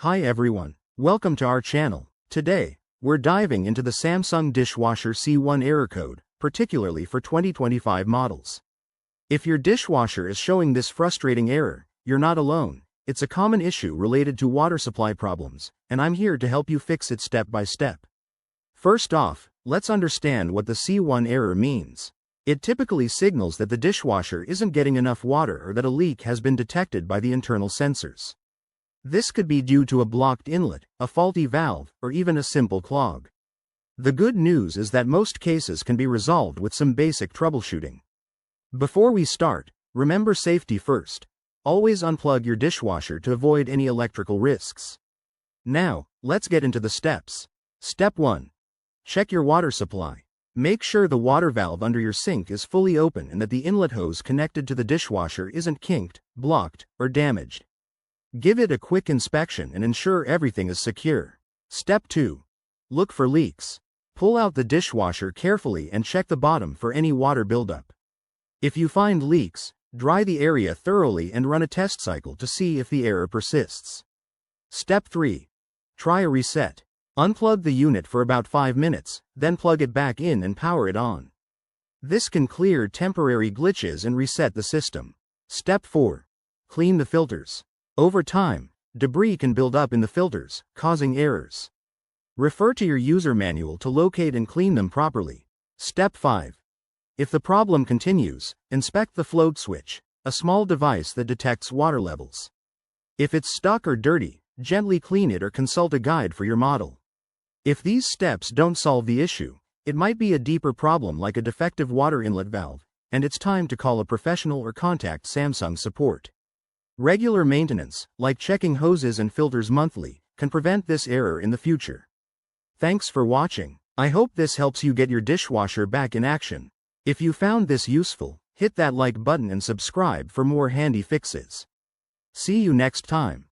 Hi everyone, welcome to our channel. Today, we're diving into the Samsung Dishwasher C1 error code, particularly for 2025 models. If your dishwasher is showing this frustrating error, you're not alone. It's a common issue related to water supply problems, and I'm here to help you fix it step by step. First off, let's understand what the C1 error means. It typically signals that the dishwasher isn't getting enough water or that a leak has been detected by the internal sensors. This could be due to a blocked inlet, a faulty valve, or even a simple clog. The good news is that most cases can be resolved with some basic troubleshooting. Before we start, remember safety first. Always unplug your dishwasher to avoid any electrical risks. Now, let's get into the steps. Step 1. Check your water supply. Make sure the water valve under your sink is fully open and that the inlet hose connected to the dishwasher isn't kinked, blocked, or damaged. Give it a quick inspection and ensure everything is secure. Step 2. Look for leaks. Pull out the dishwasher carefully and check the bottom for any water buildup. If you find leaks, dry the area thoroughly and run a test cycle to see if the error persists. Step 3. Try a reset. Unplug the unit for about 5 minutes, then plug it back in and power it on. This can clear temporary glitches and reset the system. Step 4. Clean the filters. Over time, debris can build up in the filters, causing errors. Refer to your user manual to locate and clean them properly. Step 5. If the problem continues, inspect the float switch, a small device that detects water levels. If it's stuck or dirty, gently clean it or consult a guide for your model. If these steps don't solve the issue, it might be a deeper problem like a defective water inlet valve, and it's time to call a professional or contact Samsung support. Regular maintenance, like checking hoses and filters monthly, can prevent this error in the future. Thanks for watching. I hope this helps you get your dishwasher back in action. If you found this useful, hit that like button and subscribe for more handy fixes. See you next time.